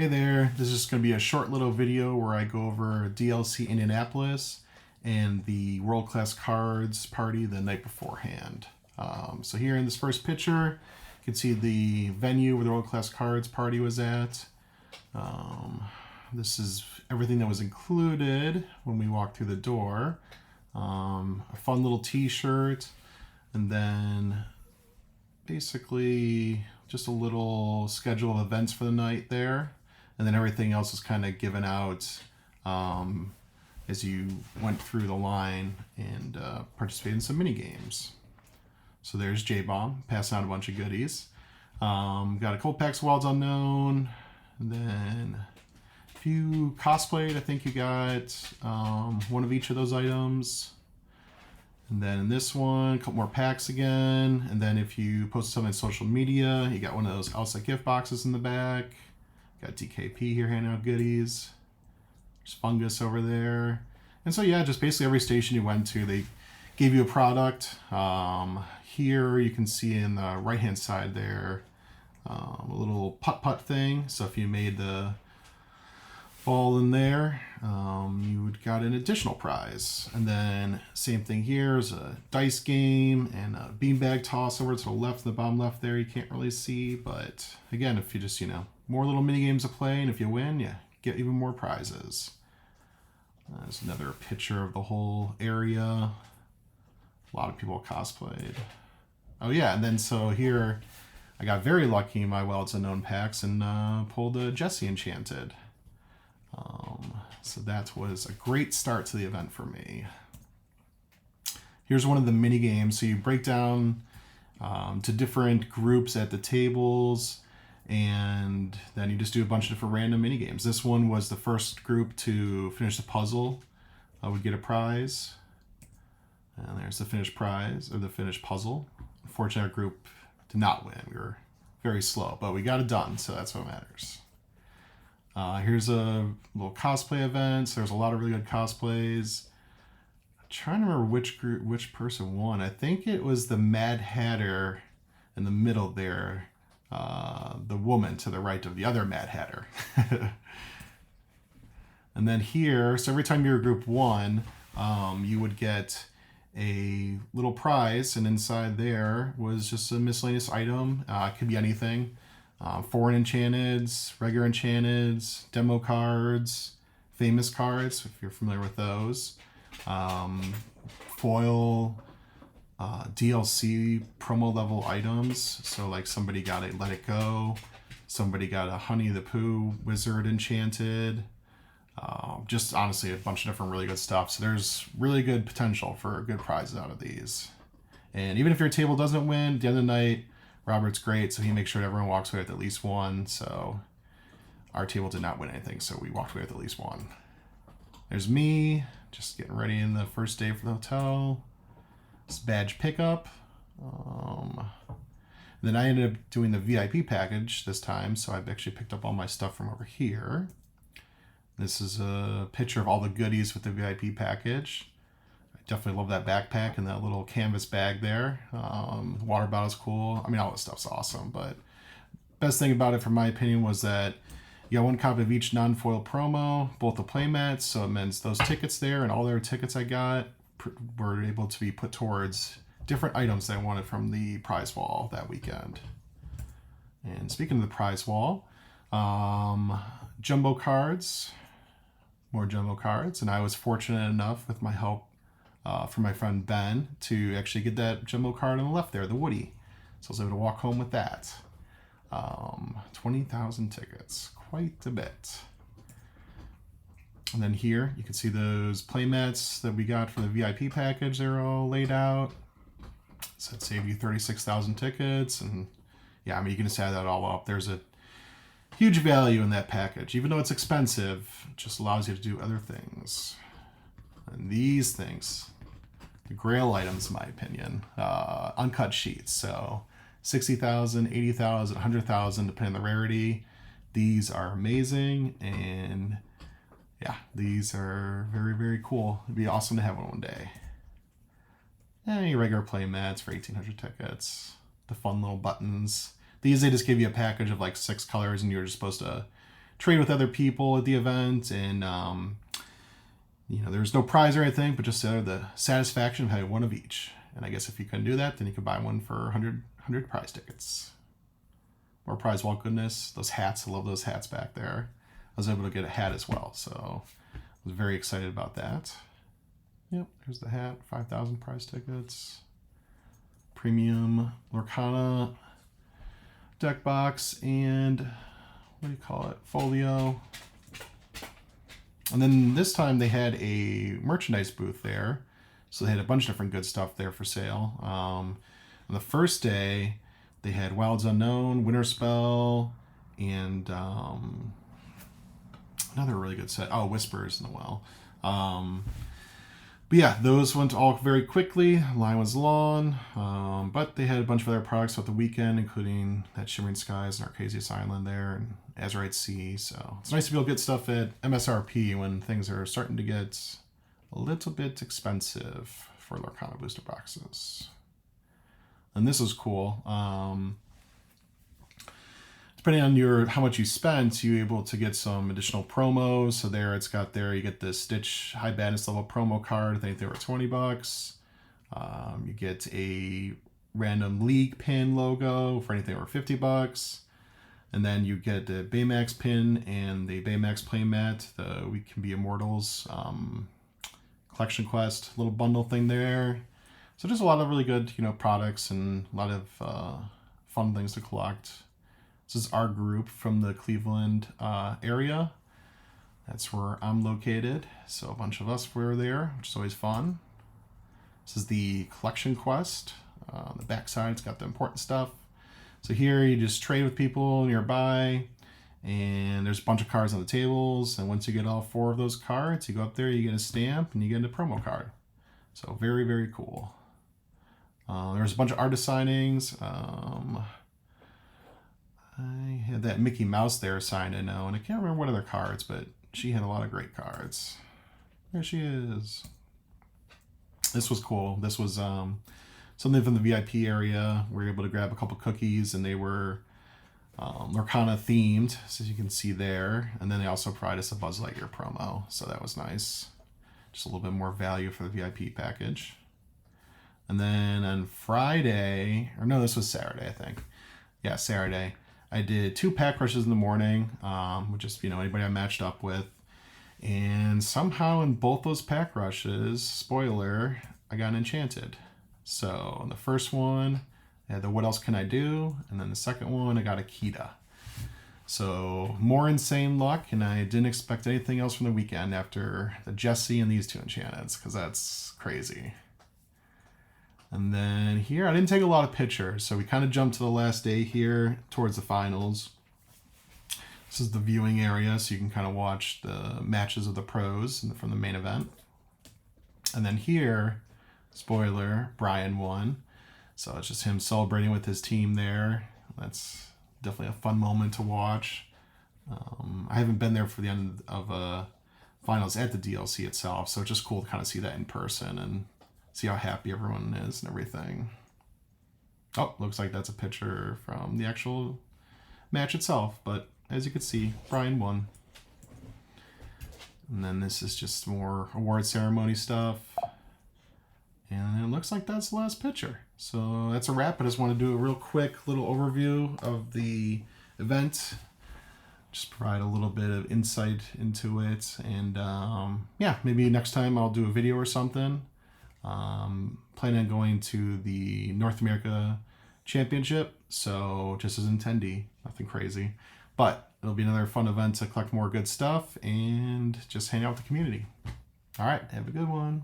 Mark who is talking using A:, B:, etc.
A: Hey there, this is just going to be a short little video where I go over DLC Indianapolis and the World Class Cards party the night beforehand. So here in this first picture, you can see the venue where the World Class Cards party was at. This is everything that was included when we walked through the door. A fun little t-shirt, and then basically just a little schedule of events for the night there. And then everything else is kind of given out as you went through the line and participated in some mini games. So there's J-Bomb passing out a bunch of goodies. Got a Cold Packs Wilds Unknown, and then if you cosplayed, I think you got one of each of those items. And then in this one, a couple more packs again. And then if you posted something on social media, you got one of those outside gift boxes in the back. Got DKP here handing out goodies. There's Fungus over there. And so yeah, just basically every station you went to, they gave you a product. Here you can see in the right hand side there, a little putt-putt thing. So if you made the ball in there, you would got an additional prize. And then same thing here is a dice game and a beanbag toss over to the left, the bottom left there you can't really see, but again, if you just, more little mini games to play, and if you win, you get even more prizes. There's another picture of the whole area. A lot of people cosplayed. Oh yeah, and then so here I got very lucky in my Wilds Unknown packs and pulled a Jessie Enchanted. So that was a great start to the event for me. Here's one of the mini games. So you break down to different groups at the tables, and then you just do a bunch of different random mini games. This one was the first group to finish the puzzle would get a prize. And there's the finished prize, or the finished puzzle. Unfortunately, our group did not win. We were very slow, but we got it done, so that's what matters. Here's a little cosplay event. So there's a lot of really good cosplays. I'm trying to remember which person won. I think it was the Mad Hatter in the middle there. The woman to the right of the other Mad Hatter. And then here, so every time your group won, you would get a little prize, and inside there was just a miscellaneous item. It could be anything. Foreign Enchanteds, regular Enchanteds, demo cards, famous cards, if you're familiar with those. Foil, DLC promo level items. So like somebody got a Let It Go, somebody got a Honey the Pooh Wizard Enchanted. Just honestly a bunch of different really good stuff. So there's really good potential for good prizes out of these. And even if your table doesn't win, at the end of the night, Robert's great, so he makes sure everyone walks away with at least one. So our table did not win anything, so we walked away with at least one. There's me, just getting ready in the first day for the hotel. This badge pickup. Then I ended up doing the VIP package this time, so I've actually picked up all my stuff from over here. This is a picture of all the goodies with the VIP package. Definitely love that backpack and that little canvas bag there. Water bottle's cool. I mean, all this stuff's awesome, but best thing about it, from my opinion, was that you got one copy of each non-foil promo, both the playmats, so it means those tickets there and all their tickets I got were able to be put towards different items that I wanted from the prize wall that weekend. And speaking of the prize wall, jumbo cards, more jumbo cards, and I was fortunate enough with my help from my friend Ben to actually get that jumbo card on the left there, the Woody. So I was able to walk home with that. 20,000 tickets, quite a bit. And then here you can see those playmats that we got for the VIP package. They're all laid out. So it saved you 36,000 tickets. And yeah, I mean, you can just add that all up. There's a huge value in that package. Even though it's expensive, it just allows you to do other things. And these things, the grail items, in my opinion, uncut sheets. So 60,000, 80,000, 100,000, depending on the rarity. These are amazing, and yeah, these are very, very cool. It'd be awesome to have one day. And your regular play mats for 1,800 tickets. The fun little buttons. These, they just give you a package of like 6 colors, and you're just supposed to trade with other people at the event, and there's no prize or anything, but just the satisfaction of having one of each. And I guess if you couldn't do that, then you could buy one for 100 prize tickets. More prize wall goodness. Those hats, I love those hats back there. I was able to get a hat as well, so I was very excited about that. Yep, there's the hat, 5,000 prize tickets. Premium Lorcana deck box, and what do you call it? Folio. And then this time they had a merchandise booth there. So they had a bunch of different good stuff there for sale. On the first day, they had Wilds Unknown, Winter Spell, and another really good set. Oh, Whispers in the Well. But yeah, those went all very quickly. Line was long, but they had a bunch of other products throughout the weekend, including that Shimmering Skies and Arcasius Island there, and Azurite Sea. So it's nice to be able to get stuff at MSRP when things are starting to get a little bit expensive for Lorcana booster boxes. And this is cool. Depending on how much you spent, you're able to get some additional promos. So there it's got there, you get the Stitch High Badness level promo card. I think they were $20. You get a random league pin logo for anything over $50. And then you get the Baymax pin and the Baymax playmat, the We Can Be Immortals collection quest little bundle thing there. So just a lot of really good, products and a lot of fun things to collect. This is our group from the Cleveland area. That's where I'm located. So a bunch of us were there, which is always fun. This is the collection quest. On the back side, it's got the important stuff. So here you just trade with people nearby, and there's a bunch of cards on the tables. And once you get all 4 of those cards, you go up there, you get a stamp, and you get a promo card. So very, very cool. There's a bunch of artist signings. I had that Mickey Mouse there signed, I know, and I can't remember what other cards, but she had a lot of great cards. There she is. This was cool. This was something from the VIP area. We were able to grab a couple cookies, and they were Lorcana themed, so you can see there. And then they also provided us a Buzz Lightyear promo, so that was nice. Just a little bit more value for the VIP package. And then on Friday, or no, this was Saturday, I think. Yeah, Saturday. I did 2 pack rushes in the morning, which is, anybody I matched up with. And somehow in both those pack rushes, spoiler, I got an Enchanted. So in the first one, I had the What Else Can I Do? And then the second one, I got a Kita. So more insane luck, and I didn't expect anything else from the weekend after the Jessie and these 2 Enchanteds, because that's crazy. And then here, I didn't take a lot of pictures, so we kind of jumped to the last day here towards the finals. This is the viewing area, so you can kind of watch the matches of the pros from the main event. And then here, spoiler, Brian won. So it's just him celebrating with his team there. That's definitely a fun moment to watch. I haven't been there for the end of finals at the DLC itself, so it's just cool to kind of see that in person and see how happy everyone is and everything. Oh, looks like that's a picture from the actual match itself. But as you can see, Brian won. And then this is just more award ceremony stuff. And it looks like that's the last picture. So that's a wrap. I just want to do a real quick little overview of the event. Just provide a little bit of insight into it. And yeah, maybe next time I'll do a video or something. Planning on going to the North America Championship, so just as an attendee, nothing crazy. But it'll be another fun event to collect more good stuff and just hang out with the community. All right, have a good one.